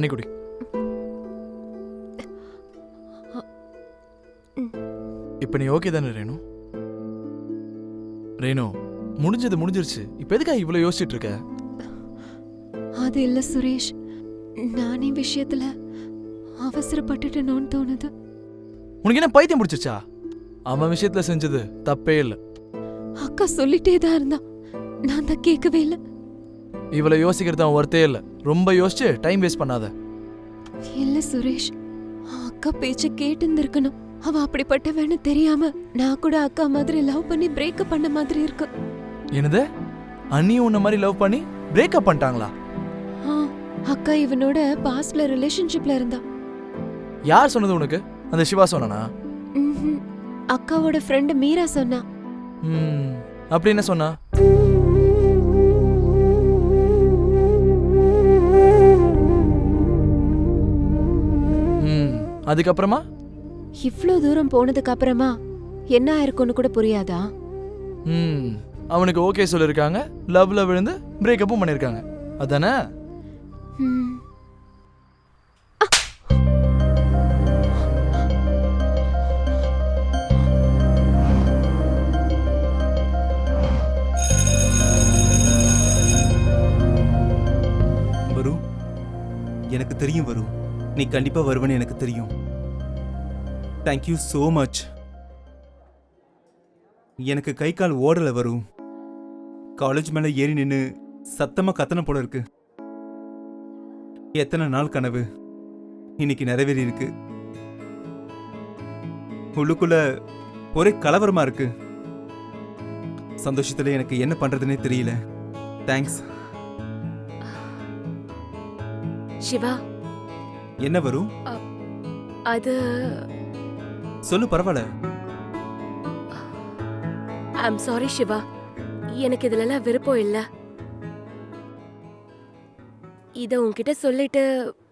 தண்ணி குடி. இப்ப நீ ஓகே தானே ரேணு? ரேணு, முடிஞ்சது முடிஞ்சிருச்சு. இப்ப எதுக்கா இவ்வளவு யோசிச்சுட்டு இருக்க? அது இல்ல சுரேஷ், நானே விஷயத்துல அவசரப்பட்டுட்டேனோன்னு தோணுது. உனக்கு என்ன பைத்தியம் முடிச்சிருச்சா? அவன் விஷயத்துல செஞ்சது தப்பே இல்லை. அக்கா சொல்லிட்டே தான் இருந்தா, நான் தான் கேட்கவே இல்லை. இவ்வளவு யோசிக்கிறது அவன் ஒருத்தே இல்லை. ரொம்ப யோசிச்சு டைம் வேஸ்ட் பண்ணாத. இல்ல சுரேஷ், அக்கா பேச்ச கேட்டு இருந்திருக்கணும். அவ அப்படிப்பட்டவன்னு தெரியாம நான் கூட அக்கா மாதிரி லவ் பண்ணி பிரேக்கப் பண்ண மாதிரி இருக்கு. என்னது? அண்ணியும் உன்ன மாதிரி லவ் பண்ணி பிரேக்கப் பண்ணிட்டாங்களா? அக்கா இவனோட பாஸ்ட்ல ரிலேஷன்ஷிப்ல இருந்தா. யார் சொன்னது உனக்கு? அந்த சிவா சொன்னானா? அக்காவோட ஃப்ரெண்ட் மீரா சொன்னா. அப்படி என்ன சொன்னா? அதுக்கப்புறமா? இவ்ளோ தூரம் போனதுக்கு அப்புறமா என்ன ஆயிருக்கும்னு கூட புரியாதா? அவனுக்கு ஓகே சொல்லிருக்காங்க, லவ்ல விழுந்து பிரேக்கப்பும் பண்ணிருக்காங்க, அதானே? வரு, எனக்கு தெரியும் வரு, நீ கண்டிப்பா வருவன்னு எனக்கு தெரியும். Thank you so much. எனக்கு கை கால் ஓடல வரும். காலேஜ் மேல ஏறி நின்று சத்தமா கத்தனை போல இருக்கு. எத்தனை நாள் கனவு இன்னைக்கு நிறைவேறி இருக்கு. உள்ளுக்குள்ள ஒரே கலவரமா இருக்கு. சந்தோஷத்துல எனக்கு என்ன பண்றதுன்னே தெரியல. தேங்க்ஸ். சிவா. என்ன வரும்? அது சொல்லு, பரவாயில்ல. ஐம் சாரி சிவா, எனக்கு இதுல விருப்பம் இல்ல. இத உன்கிட்ட சொல்லிட்டு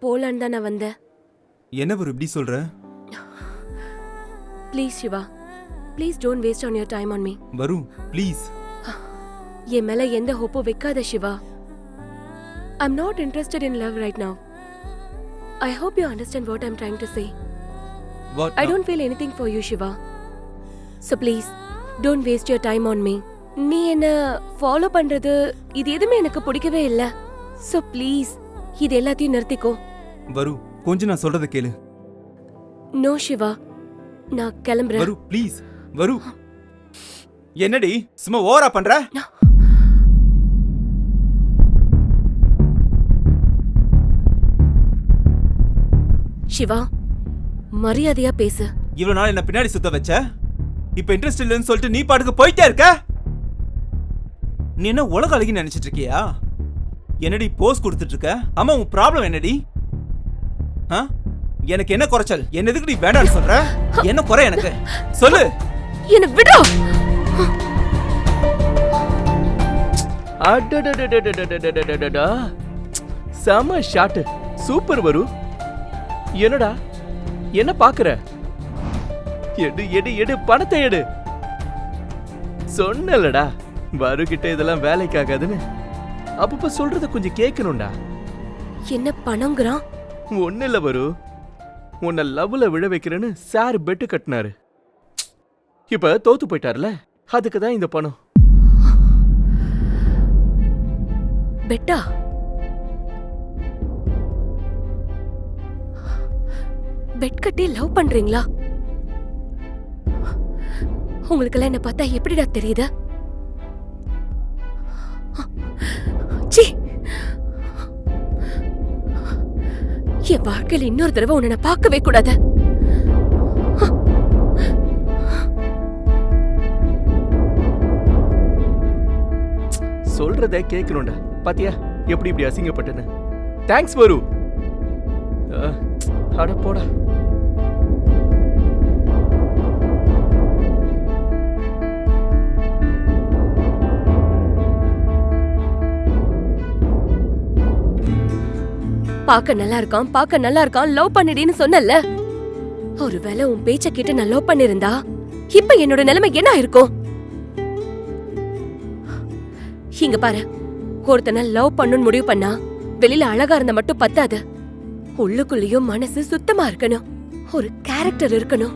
போலான்னு தான் நான் வந்தேன். என்ன வரும் இப்படி சொல்ற? Please Siva, please don't waste on your time on me. வரும், ப்ளீஸ். என் மேல எந்த ஹோப்பும் வைக்காத Siva. I'm not interested in love right now. I hope you understand what I'm trying to say. What? I don't feel anything for you, Shiva. So please, don't waste your time on me. நீ என்ன follow பண்றது இது எதுவுமே எனக்கு பிடிக்கவே இல்ல. So please, இது எல்லாத்தையும் நிறுத்திக்கோ. வரு, கொஞ்சம் நான் சொல்றத கேளு. No, Shiva. நான் கிளம்புறேன். வரு, ப்ளீஸ். வரு. என்னடி சும்மா ஓவரா பண்ற? சிவா, மரியாதையா பேசு. இவ்வளவு நாள் என்ன பின்னாடி சுத்த வச்ச, இப்ப இன்ட்ரெஸ்ட் இல்லைன்னு சொல்லிட்டு நீ பாட்டுக்கு போயிட்டே இருக்க. நீ என்ன உலக அழகி நினைச்சிட்டு இருக்கியா? என்னடி போஸ் கொடுத்துட்டு இருக்க? ஆமா, உன் ப்ராப்ளம் என்னடி? எனக்கு என்ன குறைச்சல்? என்ன எதுக்கு நீ வேண்டாம்னு சொல்ற? என்ன குறை எனக்கு சொல்லு. என்ன விடு. அடடடடடடடடடடடடா, செம ஷாட், சூப்பர் வரு. என்னடா என்ன பாக்குற? எடு எடு எடு, பணத்தை எடு. சொன்னலடா வருகிட்ட இதெல்லாம் வேலைக்கு ஆகாதுன்னு. அப்பப்ப சொல்றத கொஞ்சம் கேட்கணும்டா. என்ன பணம்ங்கறான்? ஒண்ணு இல்ல வரு, உன்னை லவ்ல விழ வைக்கிறேன்னு சார் பெட்டு கட்டினாரு. இப்ப தோத்து போயிட்டார்ல, அதுக்கு தான் இந்த பணம். பெட்டா? பெட் கட்டி லவ் பண்றீங்களா? உங்களுக்கெல்லாம் என்ன பார்த்தா எப்படிடா தெரியுது? சீ, என் வாழ்க்கையில் இன்னொரு தடவை உன்னை நான் பார்க்கவே கூடாது. சொல்றத கேட்கணும்டா. பாத்தியா எப்படி இப்படி அசிங்கப்பட்டேன்னு? தேங்க்ஸ் வரு. அட போடா. பாக்க நல்லா இருக்கான், பாக்க நல்லா இருக்கான், லவ் பண்ணிடின்னு சொன்னல. ஒருவேளை உன் பேச்ச கேட்டு நான் லவ் பண்ணிருந்தா இப்ப என்னோட நிலைமை என்ன இருக்கும்? இங்க பாரு, ஒருத்தனை லவ் பண்ணணும்னு முடிவு பண்ணா வெளியில அழகா இருந்த மட்டும் பத்தாது. உள்ளுக்குள்ளேயும் மனசு சுத்தமா இருக்கணும், ஒரு கேரக்டர் இருக்கணும்.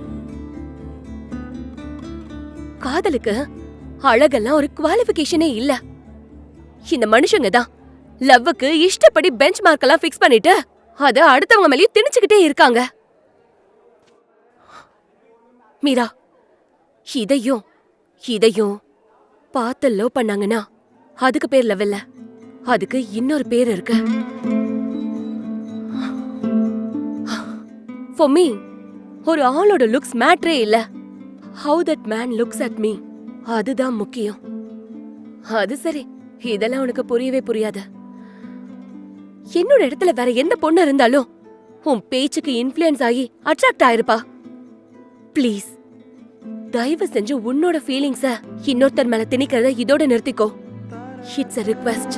காதலுக்கு அழகெல்லாம் ஒரு குவாலிஃபிகேஷனே இல்ல. இந்த மனுஷங்க தான் லவ்வுக்கு இஷ்டப்படி பெஞ்ச் மார்க் எல்லாம் ஃபிக்ஸ் பண்ணிட்டு அத அடுத்தவங்க மேலயும் திணிச்சுக்கிட்டே இருக்காங்க. மீரா, இதையும் இதையும் பார்த்து லவ் பண்ணாங்கன்னா அதுக்கு பேர் லவ் இல்ல, அதுக்கு இன்னொரு பேர் இருக்கு. For me, ஒரு ஆளோட லுக்ஸ் மேட்டரே இல்ல. How that man looks at me, அதுதான் முக்கியம். அது சரி, இதெல்லாம் உனக்கு புரியவே புரியாது. என்னோட இடத்துல வேற எந்த பொண்ணு இருந்தாலும் உன் பேச்சுக்கு இன்ஃப்ளூயன்ஸ் ஆகி அட்ராக்ட் ஆயிருப்பா. ப்ளீஸ், தயவு செஞ்சு உன்னோட ஃபீலிங்ஸ இன்னொருத்தர் மேல திணிக்கிறத இதோட நிறுத்திக்கோ. It's a request.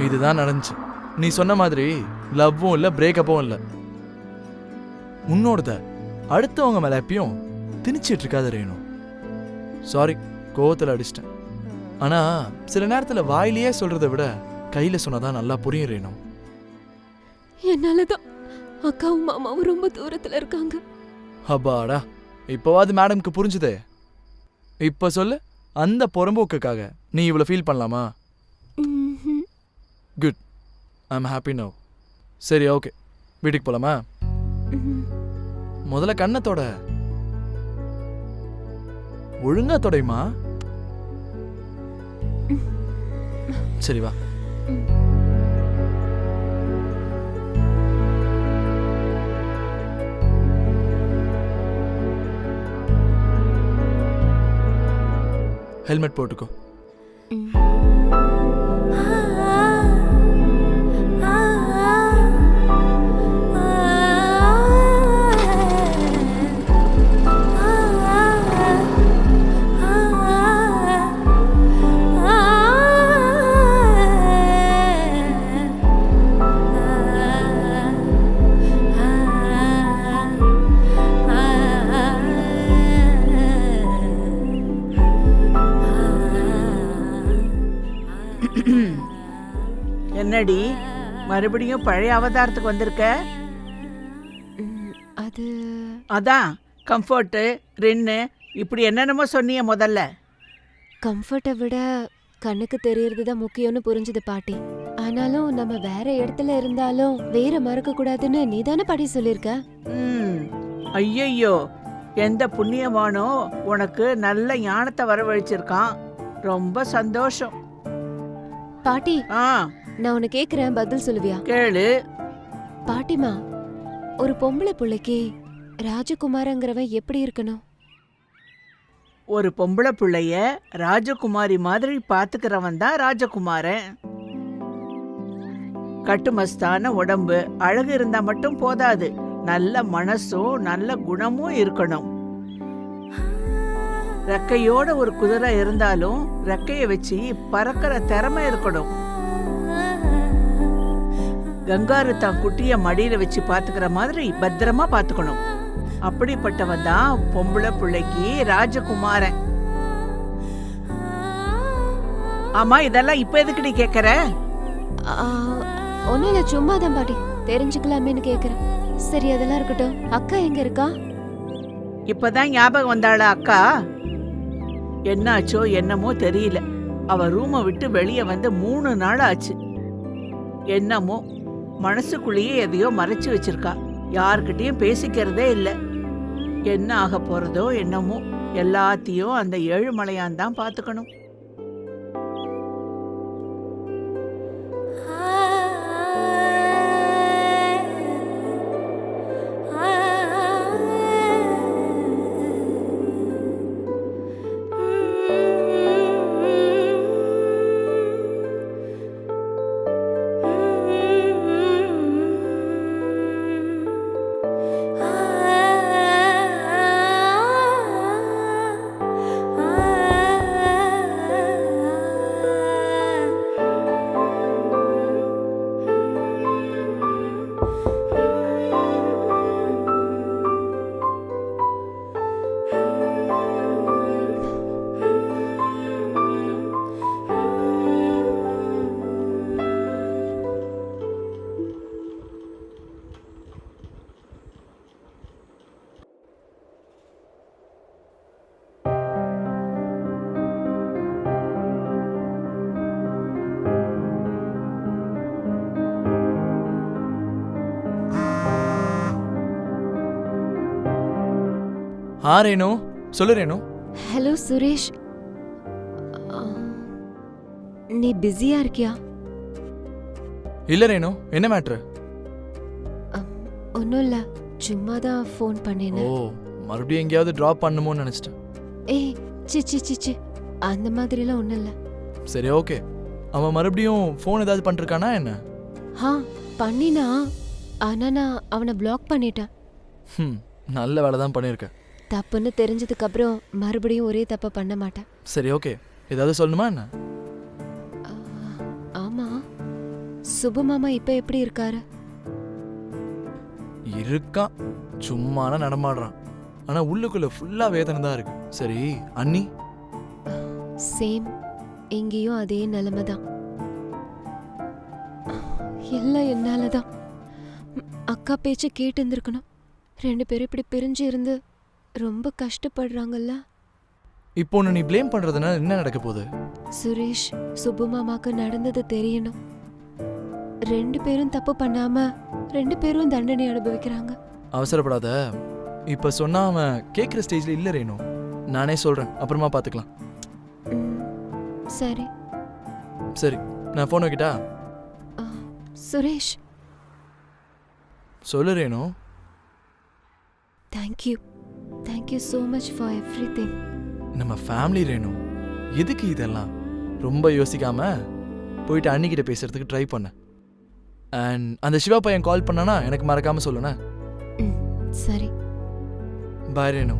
இதுதான் நடந்துச்சு. நீ சொன்ன மாதிரி லவ்வும் இல்ல பிரேக்கப்பும் இல்ல. உன்னோடத அடுத்தவங்க மேல எப்பயும் திணிச்சிட்டு இருக்காத ரேணு. சாரி, கோவத்துல அடிச்சிட்டேன். ஆனா சில நேரத்துல வாயிலேயே சொல்றதை விட கையில சொன்னாதான் நல்லா புரியும் ரேணு. என்னாலதான் அக்காவும் மாமாவும் ரொம்ப தூரத்துல இருக்காங்க. அப்பாடா, இப்பவாது மேடம்க்கு புரிஞ்சுதே. இப்ப சொல்லு, அந்த புறம்போக்குக்காக நீ இவ்வளவு ஃபீல் பண்ணலாமா? Good, I am happy now. சரி, ஓகே, வீட்டுக்கு போலாமா? முதல்ல கண்ணத்தோட ஒழுங்கா தொடையுமா? சரி வா. ஹெல்மெட் போட்டுக்கோ. என்னடி மறுபடியும் பழைய அவதாரத்துக்கு வந்திருக்க? அது அதான் கம்ஃபர்ட்டு ரின்னு இப்படி என்னென்னமோ சொன்னிய முதல்ல. கம்ஃபர்ட்டை விட கண்ணுக்கு தெரியறது தான் முக்கியம்னு புரிஞ்சுது பாட்டி. ஆனாலும் நம்ம வேற இடத்துல இருந்தாலும் வேற மறக்க கூடாதுன்னு நீதானே பாட்டி சொல்லிருக்க. ஐயையோ, எந்த புண்ணியவானோ உனக்கு நல்ல ஞானத்தை வரவழைச்சிருக்கான். ரொம்ப சந்தோஷம். பாட்டி, ஆ நான் உன்னை கேக்குறேன், பதில் சொல்லுவியா? கேளு. பாட்டிமா, ஒரு பொம்பளை பிள்ளைக்கு ராஜகுமாரங்கிறவன் எப்படி இருக்கணும்? ஒரு பொம்பளை பிள்ளைய ராஜகுமாரி மாதிரி பாத்துக்கிறவன் தான் ராஜகுமாரன். கட்டுமஸ்தான உடம்பு, அழகு இருந்தா மட்டும் போதாது, நல்ல மனசும் நல்ல குணமும் இருக்கணும். ரெக்கையோட ஒரு குதிரை இருந்தாலும் ரெக்கைய வச்சு பறக்கிற திறமை இருக்கணும். கங்காரு தான் குட்டிய மடியில வச்சு பாத்துக்கிற மாதிரி பத்திரமா பாத்துக்கணும். அப்படிப்பட்டவன் தான் பொம்பளை பிள்ளைக்கு ராஜகுமாரன். ஆமா, இதெல்லாம் இப்ப எதுக்கு நீ கேக்குற? ஒன்னும் இல்ல, சும்மா தான் பாட்டி, தெரிஞ்சுக்கலாமேன்னு கேக்குறேன். சரி, அதெல்லாம் இருக்கட்டும். அக்கா எங்க இருக்கா? இப்பதான் ஞாபகம் வந்தாளா அக்கா? என்னாச்சோ என்னமோ தெரியல, அவ ரூமை விட்டு வெளியே வந்து 3 நாள் ஆச்சு. என்னமோ மனசுக்குள்ளேயே எதையோ மறைச்சு வச்சிருக்கா. யார்கிட்டயும் பேசிக்கிறதே இல்ல. என்ன ஆக போறதோ என்னமோ. எல்லாத்தையும் அந்த ஏழுமலையான் தான் பாத்துக்கணும். ரேணு, சொல்லு ரேணு. ஹலோ சுரேஷ், ஆ, நீ பிஸியா இருக்கியா? இல்ல ரேணு, என்ன மேட்ரு? ஒன்றும் இல்லை, சும்மா தான் ஃபோன் ஓ, பண்ணினேன். மறுபடியும் எங்கேயாவது ட்ராப் பண்ணுமோன்னு நினைச்சிட்டேன். ஏய் சி அந்த மாதிரிலாம் ஒன்றும் இல்லை. சரி, ஓகே. அவன் மறுபடியும் ஃபோன் ஏதாவது பண்ணிருக்கானா என்ன? பண்ணினா, ஆனா நான் அவனை பிளாக் பண்ணிட்டேன். நல்ல வேலை தான் பண்ணியிருக்க. தப்புன்னு தெரிஞ்சதுக்கு அப்புறம் மறுபடியும் ஒரே தப்பை பண்ண மாட்டேன். சரி, ஓகே. ஏதாவது சொல்லணுமா என்ன? ஆ, ஆமா, சுபு மாமா இப்ப எப்படி இருக்காரு? இருக்கான், சும்மான நடமாடுறான். ஆனா உள்ளுக்குள்ள ஃபுல்லா வேதனை தான் இருக்கு. சரி, அண்ணி? சேம், எங்கேயும் அதே நிலைமை தான். எல்லாம் என்னாலதான். அக்கா பேச்சு கேட்டு இருந்திருக்கணும். 2 பேரும் இப்படி பிரிஞ்சு இருந்து ரொம்ப கஷ்டப்படுறாங்கல்ல. இப்போ நீ ப்ளேம் பண்றதுனால என்ன நடக்க போகுது? சுரேஷ், சுப்பு மாமாக்கு நடந்தது தெரியணும். 2 பேரும் தப்பு பண்ணாம 2 பேரும் தண்டனை அனுபவிக்கிறாங்க. அவசரப்படாத. இப்ப சொன்னா அவன் கேட்குற ஸ்டேஜ்ல இல்ல ரேணு. நானே சொல்றேன், அப்புறமா பாத்துக்கலாம். ம், சரி. சரி, நான் ஃபோன் வைக்கிட்டா? ஆ, சுரேஷ், சொல்லு Renu. Thank you so much for everything. நம்ம ஃபேமிலி ரேணு, எதுக்கு இதெல்லாம்? ரொம்ப யோசிக்காம போயிட்டு அண்ணிக்கிட்ட பேசுறதுக்கு ட்ரை பண்ண. அண்ட் அந்த சிவா பையன் கால் பண்ணானா எனக்கு மறக்காம சொல்லுண்ணே. ம், சரி. பாய் ரேணு.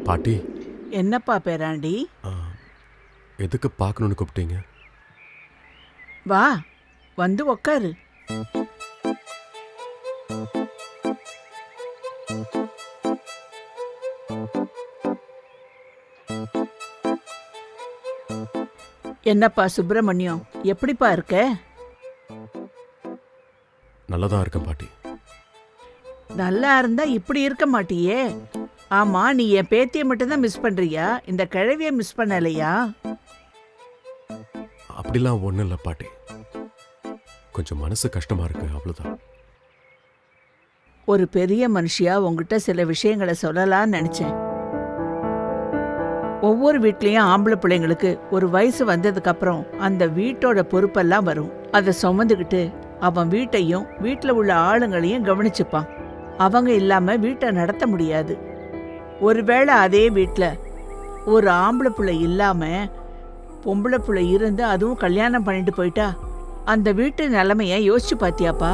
பாட்டி, என்னப்பா பேராண்டி? எதுக்கு பார்க்கணுன்னு கூப்பிட்டீங்க? வா, வந்து உக்காரு. என்னப்பா சுப்பிரமணியம், எப்படிப்பா இருக்க? நல்லதா இருக்கேன் பாட்டி. நல்லா இருந்தா இப்படி இருக்க மாட்டியே. ஆமா, நீ என் பேத்தியை மட்டும்தான் மிஸ் பண்றியா? இந்த கிழவிய மிஸ் பண்ணலையா? அப்படிலாம் ஒன்றும் இல்லை பாட்டி. கொஞ்சம் மனசு கஷ்டமா இருக்கு, அவ்வளோதான். ஒரு பெரிய மனுஷியா உங்ககிட்ட சில விஷயங்களை சொல்லலாம்னு நினைச்சேன். ஒவ்வொரு வீட்லயும் ஆம்பளை பிள்ளைங்களுக்கு ஒரு வயசு வந்ததுக்கு அப்புறம் அந்த வீட்டோட பொறுப்பெல்லாம் வரும். அதை சுமந்துக்கிட்டு அவன் வீட்டையும் வீட்டில் உள்ள ஆளுங்களையும் கவனிச்சுப்பான். அவங்க இல்லாம வீட்டை நடத்த முடியாது. ஒருவேளை அதே வீட்டில் ஒரு ஆம்பளை பிள்ளை இல்லாம பொம்பளை பிள்ளை இருந்து அதுவும் கல்யாணம் பண்ணிட்டு போயிட்டா அந்த வீட்டு நிலைமைய யோசிச்சு பாத்தியாப்பா?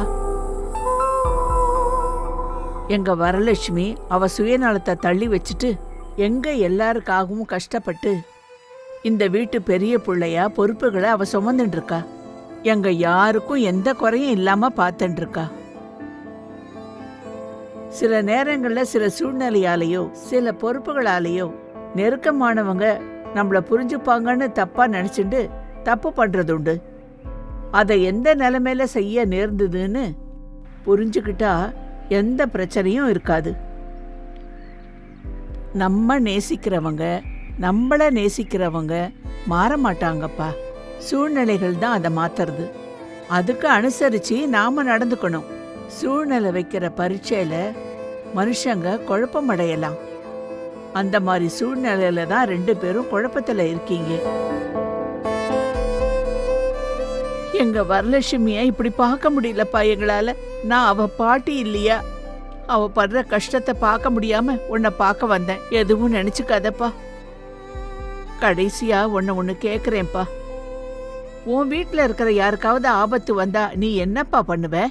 எங்க வரலட்சுமி அவ சுயநலத்தை தள்ளி வச்சுட்டு எங்க எல்லாருக்காகவும் கஷ்டப்பட்டு இந்த வீட்டு பெரிய பிள்ளையா பொறுப்புகளை அவ சுமந்துட்டு இருக்கா. எங்க யாருக்கும் எந்த குறையும் இல்லாம பார்த்துட்டு இருக்கா. சில நேரங்கள்ல சில சூழ்நிலையாலேயோ சில பொறுப்புகளாலேயோ நெருக்கமானவங்க நம்மள புரிஞ்சுப்பாங்கன்னு தப்பா நினைச்சுட்டு தப்பு பண்றது உண்டு. அதை எந்த நிலைமையில செய்ய நேர்ந்ததுன்னு புரிஞ்சுக்கிட்டா எந்த பிரச்சனையும் இருக்காது. நம்ம நேசிக்கிறவங்க நம்மள நேசிக்கிறவங்க மாற மாட்டாங்கப்பா. சூழ்நிலைகள் தான் அதை மாத்துறது. அதுக்கு அனுசரிச்சு நாம நடந்துக்கணும். சூழ்நிலை வைக்கிற பரீட்சையில மனுஷங்க குழப்பம் அடையலாம். அந்த மாதிரி சூழ்நிலையில தான் 2 பேரும் குழப்பத்துல இருக்கீங்க. எங்க வரலட்சுமிய இப்படி பார்க்க முடியலப்பா எங்களால. நான் அவ பாட்டி இல்லையா? அவ படுற கஷ்டத்தை பார்க்க முடியாம உன்னை பார்க்க வந்தேன். எதுவும் நினைச்சுக்காதப்பா. கடைசியா ஒன்னு கேக்குறேன்ப்பா. உன் வீட்டுல இருக்கிற யாருக்காவது ஆபத்து வந்தா நீ என்னப்பா பண்ணுவ?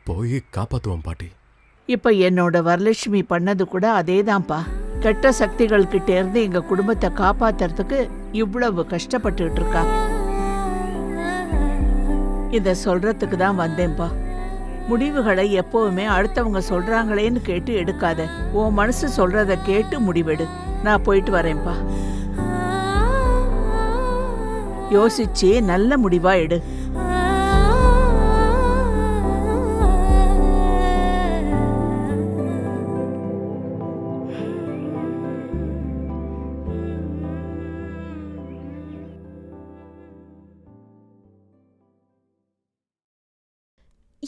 போய் காப்பாத்துவான் பாட்டி. இப்ப என்னோட வரலட்சுமி பண்ணது கூட அதேதான்ப்பா. கெட்ட சக்திகள் கிட்ட இருந்து எங்க குடும்பத்தை காப்பாத்துறதுக்கு இவ்வளவு கஷ்டப்பட்டுட்டு இருக்கா. இத சொல்றதுக்கு தான் வந்தேன்பா. முடிவுகளை எப்பவுமே அடுத்தவங்க சொல்றாங்களேன்னு கேட்டு எடுக்காத. உன் மனசு சொல்றத கேட்டு முடிவெடு. நான் போயிட்டு வரேன்பா. யோசிச்சு நல்ல முடிவா எடு.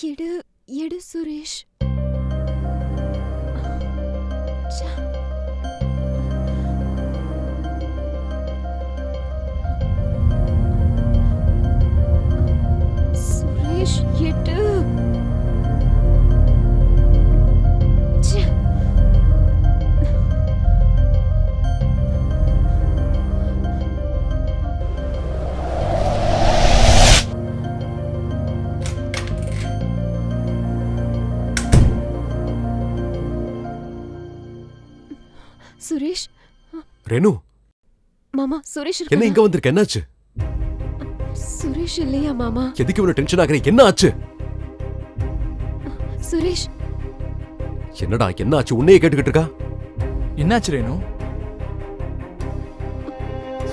எடு எடு சுரேஷ். ச்சே. சுரேஷ் எடு. ச்சே. சுரேஷ். ரேணு, மாமா சுரேஷ் என்ன இருக்கானா? இங்க வந்திருக்க? என்னாச்சு? சுரேஷ் இல்லையா மாமா? எதுக்கு இவ்வளவு டென்ஷன் ஆகுற? என்ன ஆச்சு? சுரேஷ் என்னடா என்ன ஆச்சு? உன்னையே கேட்டுக்கிட்டு இருக்கா? என்னாச்சு ரேணு?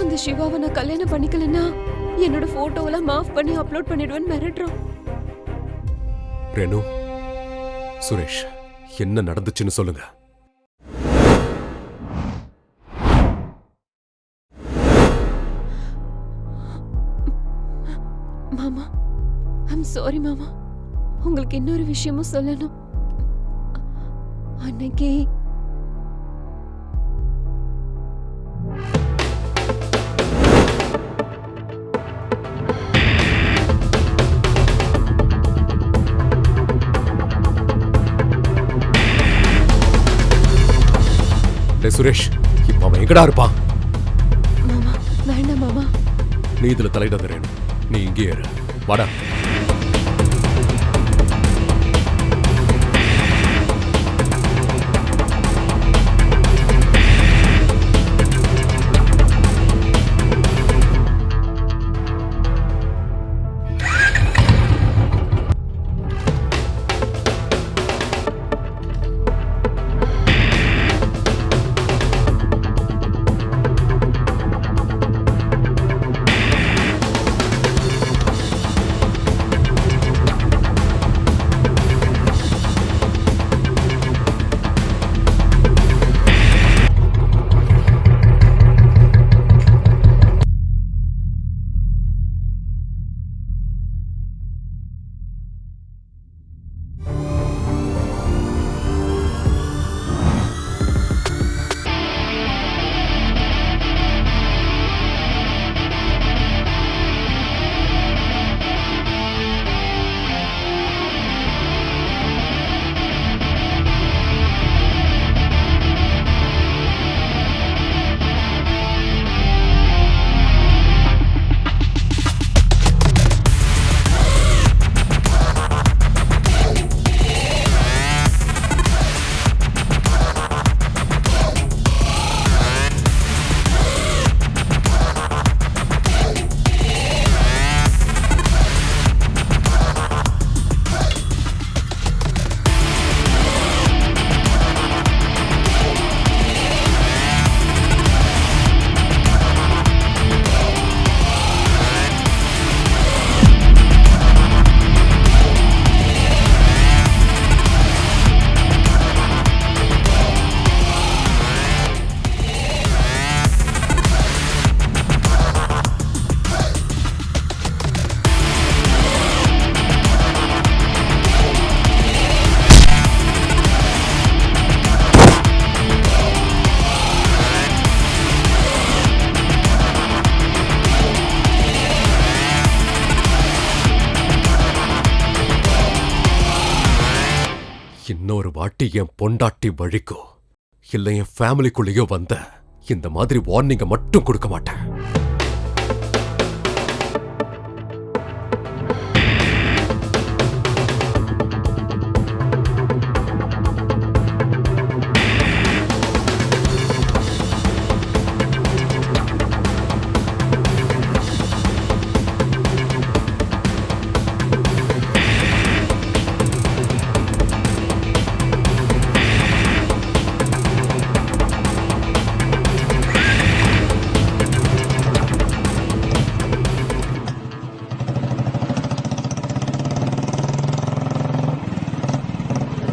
அந்த சிவாவை நான் கல்யாணம் பண்ணிக்கலன்னா என்னோட போட்டோவெல்லாம் மாஃப் பண்ணி அப்லோட் பண்ணிடுவேன்னு மிரட்டுறான். ரேணு, சுரேஷ் என்ன நடந்துச்சுன்னு சொல்லுங்க. மாமா ஐம் சாரி மாமா. உங்களுக்கு இன்னொரு விஷயமும் சொல்லணும். அன்னைக்கு டேய் சுரேஷ், இப்ப அவன் எங்கடா இருப்பான்? மாமா வேண்டாம் மாமா. நீ இதுல தலையிடாத ரேணு. நீ இங்கே இரு. வாடா. இன்னொரு வாட்டி என் பொண்டாட்டி வழிக்கோ இல்ல என் ஃபேமிலிக்குள்ளேயோ வந்த இந்த மாதிரி வார்னிங்க மட்டும் கொடுக்க மாட்டேன்.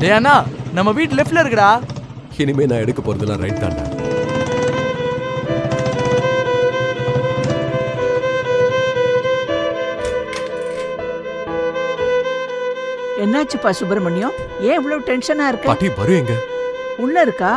டேய் அண்ணா, நம்ம வீட்டு லெஃப்ட்ல இருக்குடா. இனிமே நான் எடுக்க போறதெல்லாம் ரைட் தான்டா. என்ன என்னாச்சுப்பா சுப்பிரமணியம்? ஏன் இவ்வளவு டென்ஷனா இருக்க? பாட்டி வரு எங்க? உள்ள இருக்கா?